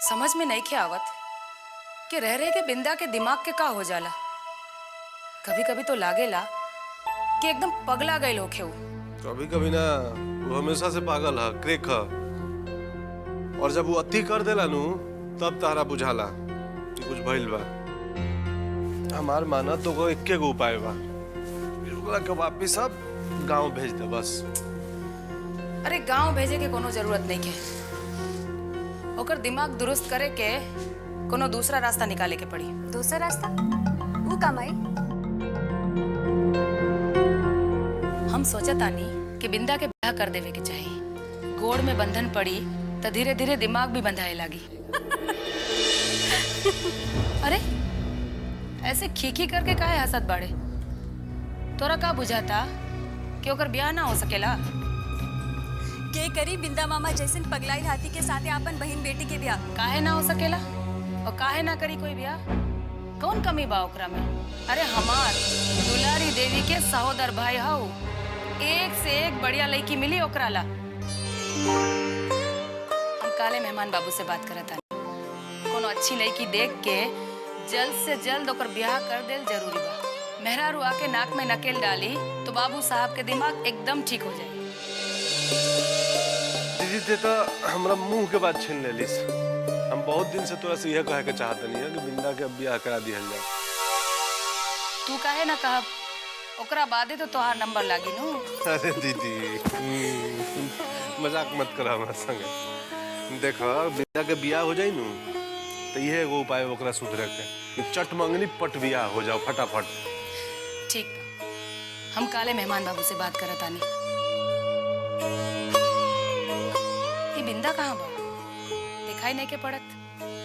समझ में नहीं खे आवत कि रह रहे के बिंदा के दिमाग के का हो जाला। कभी कभी तो लागेला कि एकदम पगला गए होखे वो। कभी कभी ना वो हमेशा से पागल है, क्रेक है। और जब वो अति कर देला नु तब तारा बुझाला कि कुछ भइल बा। हमार माना तो को इक्के गो उपाय बा, ओकरा के वापिस सब गांव भेज दे बस। अरे गांव भेजे के कोनो जरूरत नहीं के, ओकर दिमाग दुरुस्त करे के कोनो दूसरा रास्ता निकाले के पड़ी। दूसरा रास्ता वो कमाई। हम सोचतानी कि बिंदा के ब्याह कर देवे के चाहिए। गोड़ में बंधन पड़ी तो धीरे धीरे दिमाग भी बंधाए लागी। अरे ऐसे खीखी करके काहे हंसत बाड़े? तोरा का बुझाता कि ओकर ब्याह ना हो सकेला? के करी बिंदा मामा जैसन पगलाई हाथी के साथे अपन बहन बेटी के ब्याह। काहे ना हो सकेला और काहे ना करी कोई ब्याह? कौन कमी बा ओकरा में? अरे हमार दुलारी देवी के सहोदर भाई हाउ, एक से एक बढ़िया लड़की मिली ओकरा ला। हम काले मेहमान बाबू से बात करत हनी, कोनो अच्छी लड़की देख के जल्द से जल्द ओकर ब्याह कर देल जरूरी बा। मेहरारू आके नाक में नकेल डाली तो बाबू साहब के दिमाग एकदम ठीक हो जाए। दीदी ते तो हमरा मुंह के बात छीन लेलिस। हम बहुत दिन से तोरा से यह कहे के चाहत नहीं है कि बिंदा के ब्याह करा दिहल जाए। तू काहे ना कहब, ओकरा बादे तो तोहार नंबर लागी नु। अरे दीदी मजाक मत करा हमरा संगे। देखो बिंदा के ब्याह हो जाई नु तो यह एगो उपाय ओकरा सुधरे के कि चट मंगनी पट ब्याह हो जाओ फटाफट। ठीक, हम काले मेहमान बाबू से बात करत आनी। ये बिंदा कहाँ बा? दिखाई नहीं के पड़त।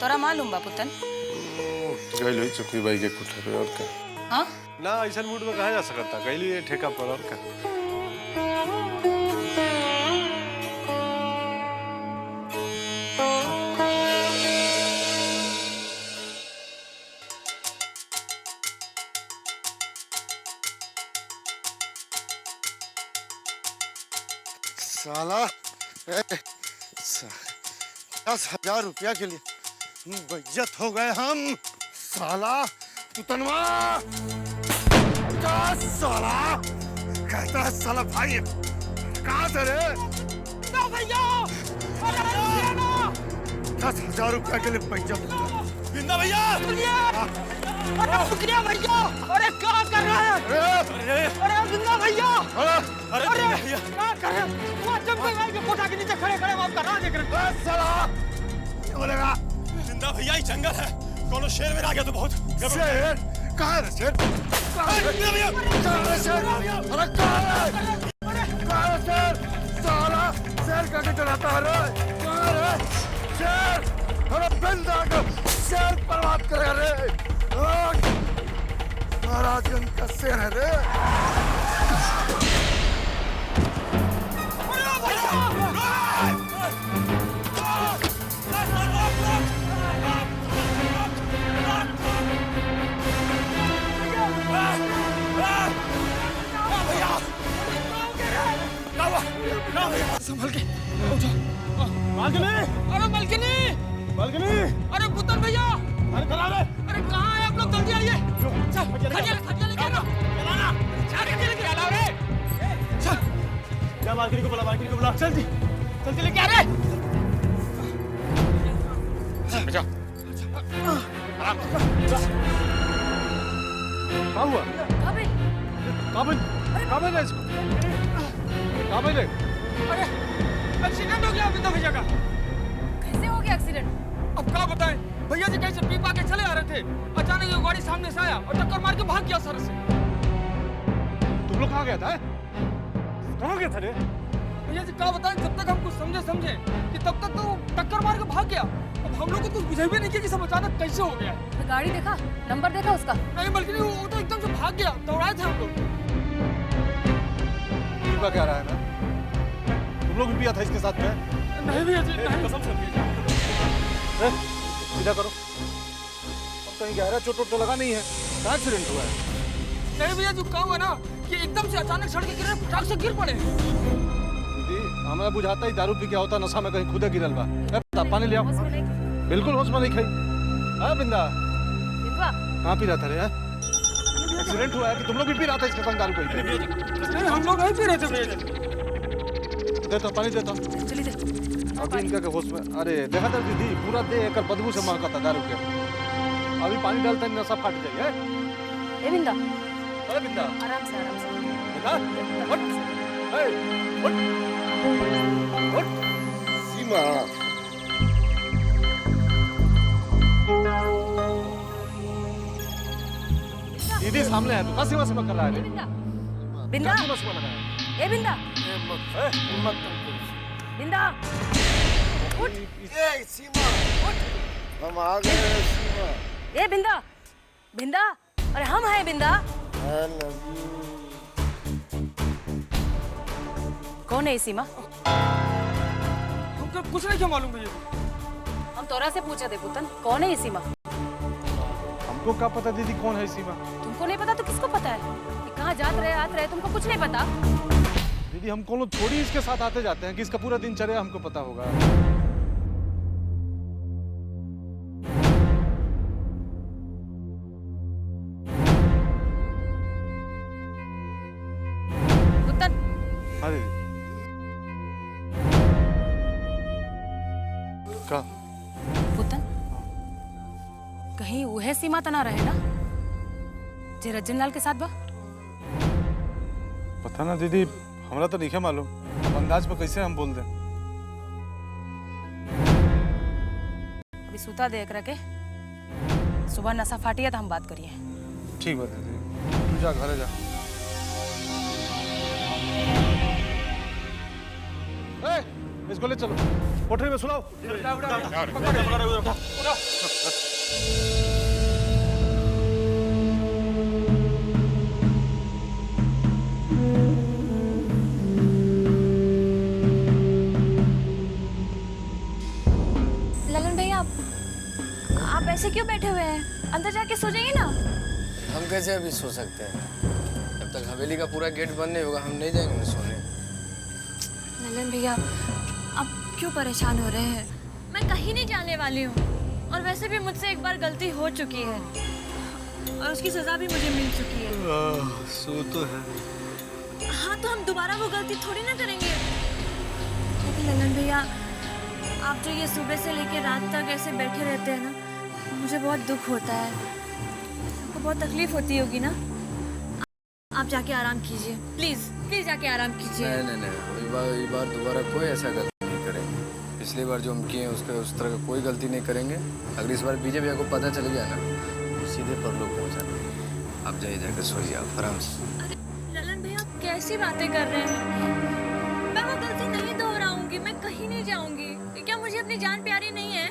तोरा मालूम बा पुतन? गइल होई चुकी बाई के कोठा पे और का। हाँ? ना ऐसा मूड में कहा जा सकता, गइल ये ठेका पर और का। साला 10,000 रुपया के लिए बेइज्जत हो गए हम। साला पुतनवा क्या साला कहता है साला भाई कहाँ से रे? ना भैया, अरे ना 10,000 रुपया के लिए बेइज्जत हो गया। बिंदा भैया, अरे शुक्रिया भैया। अरे क्या कर रहे हैं? अरे बिंदा भैया, अरे क्या कर रहे हैं? वो चमके भाई के कोठा के नीचे खड़े खड़े आप कर रहा देख रहे हैं। साला क्या बोलेगा? बिंदा भैया ये जंगल है, कोनो शेर में आ गया तो बहुत। शेर कहाँ है शेर? कहाँ है शेर? अरे कहाँ है शेर? साला शेर करके चलाता है रे? कहाँ है शेर? अरे बिंदा को शेर बर्बाद करेगा रे। महाराजगंज का शेर है रे। संभल के उठो। मालकिनी, अरे मालकिनी, मालकिनी, अरे पुतन भैया, अरे करा रे। अरे कहाँ है आप लोग? जल्दी आइए। चल खटिया लेके आओ। चलाना, खटिया लेके आओ रे। चल, क्या मालकिनी को बुला, चल जी, जल्दी लेके आ रे। अच्छा, आराम से। क्या हुआ? काबिल है इसको? काबिल है? अरे एक्सीडेंट हो गया बिंदा भैया का। कैसे हो गया एक्सीडेंट? अब क्या बताएं, भैया जी कहीं से पी पा के चले आ रहे थे, अचानक ये गाड़ी सामने से आया और टक्कर मार के भाग गया सर से। तुम लोग कहाँ गया था? कहाँ गया था रे? भैया जी क्या बताएं, जब तक हम कुछ समझे कि तब तक तो टक्कर मार के भाग गया। अब हम लोग को कुछ बुझाई भी नहीं किया कि सब अचानक कैसे हो गया। गाड़ी देखा, नंबर देखा उसका? नहीं बल्कि वो तो एकदम से भाग गया, दौड़ाए थे हम लोग। क्या रहा है ना? तुम लोग भी पिया था इसके साथ में? नहीं भैया जी, नहीं। कसम से सीधा करो। अब कहीं गहरा चोट तो लगा नहीं है? कहाँ एक्सीडेंट हुआ है? नहीं भैया जो कहा हुआ ना कि एकदम से अचानक सड़क के गिरे, ट्रक से गिर पड़े। दीदी हमें बुझाता ही दारू पी के होता, नशा में कहीं खुदे गिरल बा। पानी ले आओ। बिल्कुल होश में नहीं खाई। हाँ बिंदा, बिंदुआ कहाँ पी रहा था रे? हाँ? एक्सीडेंट हुआ है कि तुम लोग भी पी रहा था इसके संग दारू कोई? नहीं हम लोग नहीं पी रहे थे भैया। देता पानी देता। चली दे। अभी इनका के होश में, अरे देखा था दीदी पूरा दे एक बदबू से महका था दारू के। अभी पानी डालता है नशा फाट जाए। ए बिंदा, अरे बिंदा, आराम से आराम से। बिंदा, उठ, ए, उठ, उठ। सीमा दीदी सामने है, तो कहाँ सीमा सीमा कर रहा है? बिंदा, बिंदा, सीमा सीमा लगा है। ए बिंदा, बिंदा, उठ, सीमा हम आ गए सीमा। ए बिंदा, बिंदा, अरे हम हैं बिंदा। I love you। कौन है ये सीमा? हमको कुछ नहीं क्या मालूम भैया। हम तोरा से पूछा थे पुतन, कौन है ये सीमा? हमको क्या पता दीदी कौन है सीमा? तुमको नहीं पता तो किसको पता है? ये कहाँ जात रहे आत रहे तुमको कुछ नहीं पता? दीदी हम कौन लोग थोड़ी इसके साथ आते जाते हैं कि इसका पूरा दिनचर्या हमको पता होगा। पुतन, हाँ दीदी। क्या? पुतन, कहीं वह सीमा तना रहे ना जे रजन लाल के साथ बा? पता ना दीदी, हमरा तो नहीं मालूम। अब अंदाज पे कैसे हम बोल दें? अभी सुता देख रखे, सुबह नशा फाटिया तो हम बात करिए। ठीक बात है दीदी, तू जा घर जा। ए, इसको ले चलो, कोठरी में सुलाओ। ललन भैया आप ऐसे क्यों बैठे हुए हैं? अंदर जाके सो जाइए ना। हम कैसे अभी सो सकते हैं? जब तक हवेली का पूरा गेट बंद नहीं होगा हम नहीं जाएंगे सोने। ललन भैया आप क्यों परेशान हो रहे हैं? मैं कहीं नहीं जाने वाली हूँ और वैसे भी मुझसे एक बार गलती हो चुकी है और उसकी सजा भी मुझे मिल चुकी है। सो तो है। हाँ तो हम दोबारा वो गलती थोड़ी ना करेंगे। लेकिन ललन भैया आप जो ये सुबह से लेकर रात तक ऐसे बैठे रहते हैं ना, मुझे बहुत दुख होता है। आपको बहुत तकलीफ होती होगी ना? आप जाके आराम कीजिए, प्लीज प्लीज जाके आराम कीजिए। नहीं इस बार दोबारा कोई ऐसा गलती नहीं करेंगे। पिछली बार जो हम किए उसके उस तरह का कोई गलती नहीं करेंगे। अगर इस बार बीजे भैया को पता चल गया ना तो सीधे पर लोग पहुँचा देंगे। आप जाइए जाकर सोइए आप आराम से। अरे ललन भैया आप कैसी बातें कर रहे हैं? मैं वो गलती नहीं दोहराऊंगी, मैं कहीं नहीं जाऊंगी। क्या मुझे अपनी जान प्यारी नहीं है?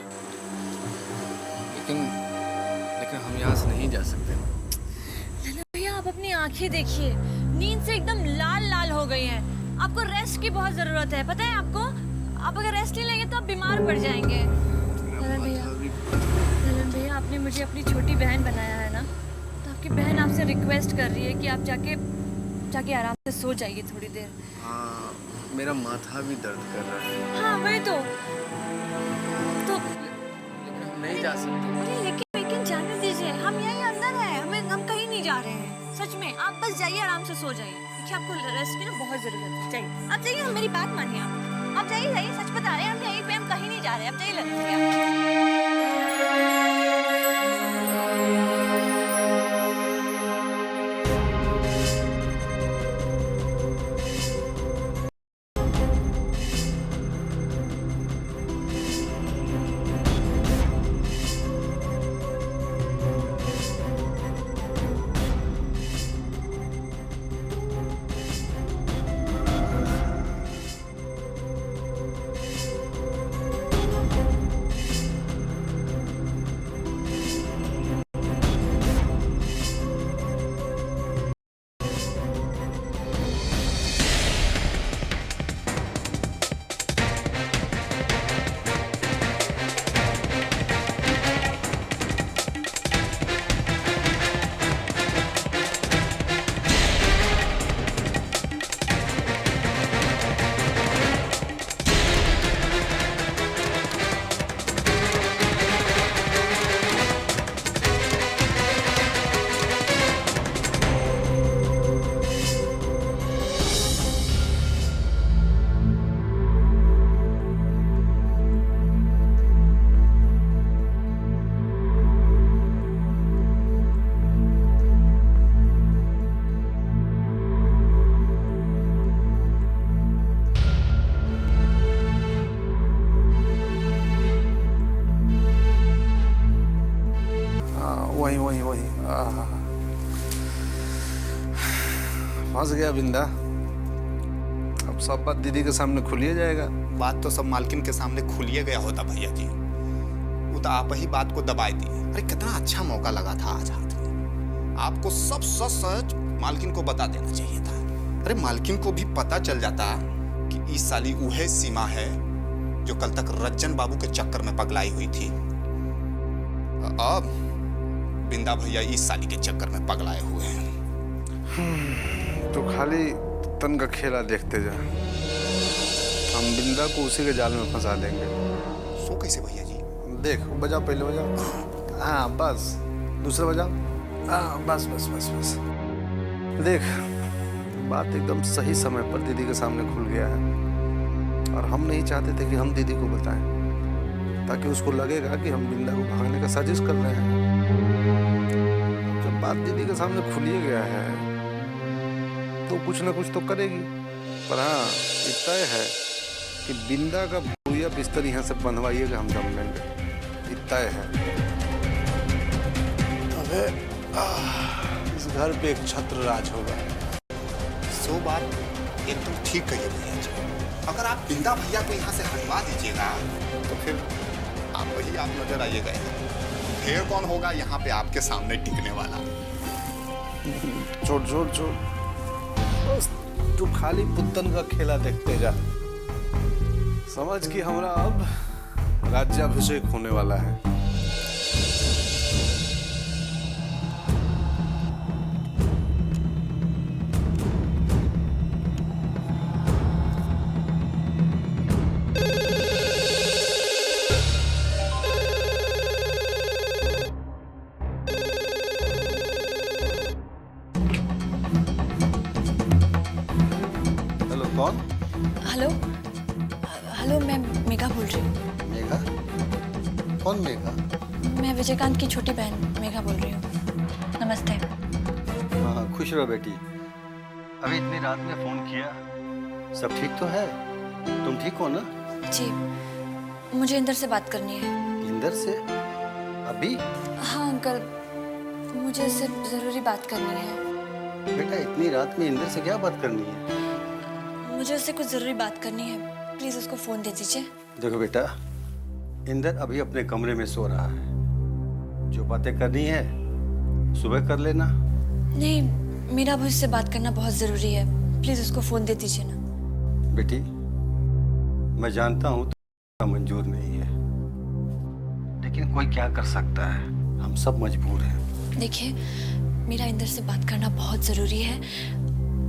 लेकिन हम यहाँ से नहीं जा सकते। ललन भैया आप अपनी आंखें देखिए, नींद से एकदम लाल लाल हो गई हैं। आपको रेस्ट की बहुत जरूरत है, पता है आपको? आप अगर रेस्ट नहीं लेंगे तो आप बीमार पड़ जाएंगे। ललन भैया आपने मुझे अपनी छोटी बहन बनाया है ना, तो आपकी बहन आपसे रिक्वेस्ट कर रही है कि आप जाके आराम से सो जाइए थोड़ी देर। हाँ मेरा माथा भी दर्द कर रहा है। हाँ वही तो लेकिन हम नहीं जा सकते। अरे लेकिन जाने दीजिए, हम यहीं अंदर हैं, हम कहीं नहीं जा रहे हैं। सच में आप बस जाइए आराम से सो जाइए। देखिए आपको रेस्ट की ना बहुत जरूरत है। जाइए आप जाइए, मेरी बात मानिए आप जाइए सच बता रहे हैं, हम यहीं पे हम कहीं नहीं जा रहे हैं। आप जाइए ललन भैया। फंस गया बिंदा। अब सब बात दीदी के सामने खुलिए जाएगा। बात तो सब मालकिन के सामने खुलिए गया होता भैया जी, वो तो आप ही बात को दबाए दिए। अरे कितना अच्छा मौका लगा था आज हाथ में, आपको सब सच सच मालकिन को बता देना चाहिए था। अरे मालकिन को भी पता चल जाता कि इस साली वह सीमा है जो कल तक रज्जन बाबू के चक्कर में पगलाई हुई थी। अब बिंदा भैया इस साली के चक्कर में पगलाए हुए हैं। तो खाली तन का खेला देखते जा, हम बिंदा को उसी के जाल में फंसा देंगे। सो कैसे भैया जी? देख, बजाओ, पहले बजाओ। हाँ बस, दूसरा बजाओ। हाँ बस बस बस बस। देख, बात एकदम सही समय पर दीदी के सामने खुल गया है, और हम नहीं चाहते थे कि हम दीदी को बताएं, ताकि उसको लगेगा कि हम बिंदा को भागने का साजिश कर रहे हैं। जब बात दीदी के सामने खुल ही गया है तो कुछ ना कुछ तो करेगी। पर हाँ, इतना है कि बिंदा का भूया बिस्तर यहाँ से बंधवाइएगा, हम दम लेंगे। इतना है। अबे इस घर पे एक छत्र राज होगा। सो बात एकदम ठीक कही भैया जी। अगर आप बिंदा भैया को यहाँ से हटवा दीजिएगा तो फिर आप वही आप नजर आइएगा। फिर कौन होगा यहाँ पे आपके सामने टिकने वाला? छोड़ छोड़ छोड़, बस तू खाली पुत्तन का खेला देखते जा। समझ कि हमरा अब राज्याभिषेक होने वाला है। हेलो, कौन? हेलो हेलो, मैं मेघा बोल रही हूँ। मेघा? कौन मेघा? मैं विजयकांत की छोटी बहन मेघा बोल रही हूँ। नमस्ते। हाँ, खुश रहो बेटी। अभी इतनी रात में फोन किया, सब ठीक तो है? तुम ठीक हो ना? जी, मुझे इंदर से बात करनी है। इंदर से? अभी? हाँ अंकल, मुझे इससे ज़रूरी बात करनी है। बेटा, इतनी रात में इंदर से क्या बात करनी है? मुझे उससे कुछ ज़रूरी बात करनी है, प्लीज़ उसको फ़ोन दे दीजिए। देखो बेटा, इंदर अभी अपने कमरे में सो रहा है। जो बातें करनी है सुबह कर लेना। नहीं, मेरा भी उससे बात करना बहुत ज़रूरी है, प्लीज़ उसको फ़ोन दे दीजिए ना। बेटी, मैं जानता हूँ तो मंजूर नहीं है, लेकिन कोई क्या कर सकता है, हम सब मजबूर हैं। देखिए, मेरा इंदर से बात करना बहुत ज़रूरी है।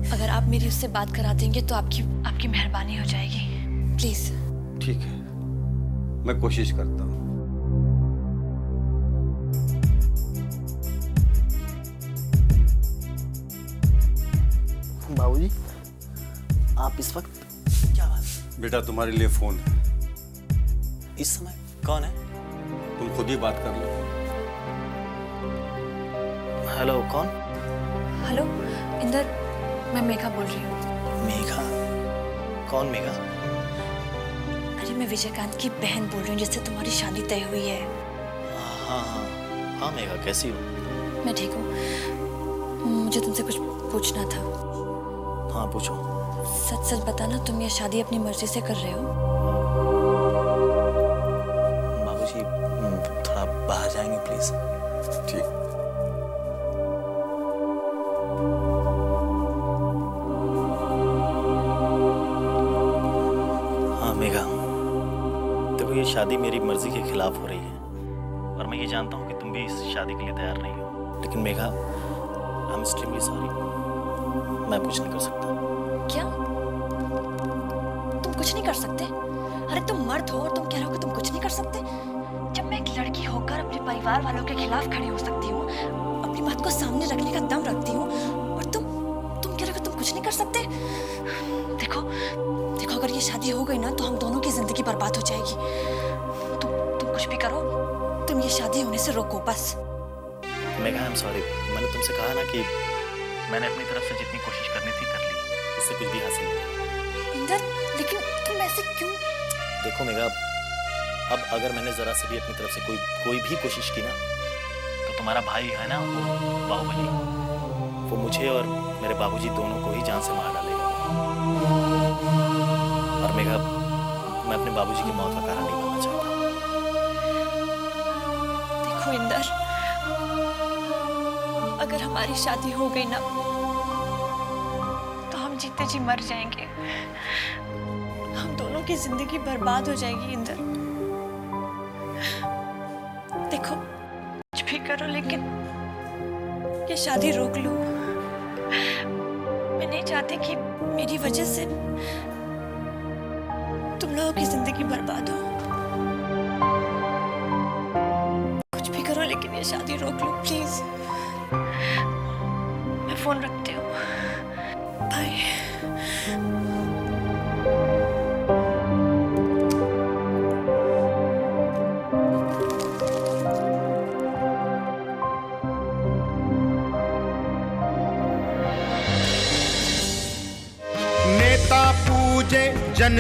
अगर आप मेरी उससे बात करा देंगे तो आपकी मेहरबानी हो जाएगी, प्लीज़। ठीक है, मैं कोशिश करता हूँ। बाबूजी, आप इस वक्त क्या बात? बेटा, तुम्हारे लिए फोन है। इस समय कौन है? तुम खुद ही बात कर लो। हेलो, कौन? हेलो इंदर, मैं मेघा बोल रही हूँ। मेघा? कौन मेघा? अरे मैं विजयकांत की बहन बोल रही हूँ, जिससे तुम्हारी शादी तय हुई है। हाँ हाँ हाँ, मेघा कैसी हो? मैं ठीक हूँ। मुझे तुमसे कुछ पूछना था। हाँ पूछो। सच सच बताना, तुम ये शादी अपनी मर्जी से कर रहे हो? बाबूजी, थोड़ा बाहर जाएंगे प्लीज? ठीक। हाँ मेघा, देखो ये शादी मेरी मर्जी के खिलाफ हो रही है, और मैं ये जानता हूँ कि तुम भी इस शादी के लिए तैयार नहीं हो। लेकिन Megha, I am extremely sorry, मैं कुछ नहीं कर सकता। क्या? तुम कुछ नहीं कर सकते? अरे तुम मर्द हो और तुम कह रहे हो कि तुम कुछ नहीं कर सकते? जब मैं एक लड़की होकर अपने परिवार वालों के खिलाफ खड़ी हो सकती हूँ, अपनी बात को सामने रखने का दम रखती हूँ, और तुम कह रहे हो कि तुम कुछ नहीं कर सकते? देखो देखो, अगर ये शादी हो गई ना तो हम दोनों की जिंदगी बर्बाद हो जाएगी। तुम कुछ भी करो, तुम ये शादी होने से रोको बस। मेघा, आई एम सॉरी, मैंने तुमसे कहा ना कि मैंने अपनी तरफ से जितनी कोशिश करनी थी कर ली, इससे कुछ भी हासिल नहीं। इंदर, लेकिन तुम ऐसे क्यों? देखो मेघा, अब अगर मैंने जरा से भी अपनी तरफ से कोई भी कोशिश की ना, तो तुम्हारा भाई है ना वो बाहुबली, वो मुझे और मेरे बाबूजी दोनों को ही जान से मार डालेगा। और मेघा, मैं अपने बाबूजी की मौत का कारण नहीं बनना चाहता। देखो इंदर, अगर हमारी शादी हो गई ना तो हम जीते जी मर जाएंगे। हम दोनों की जिंदगी बर्बाद हो जाएगी इंदर। देखो कुछ भी करो लेकिन ये शादी रोक लो। मैं नहीं चाहती कि मेरी वजह से तुम लोगों की जिंदगी बर्बाद हो। कुछ भी करो लेकिन ये शादी रोक लो प्लीज। मैं फोन रखती हूँ। बाय। नेता पूजे जन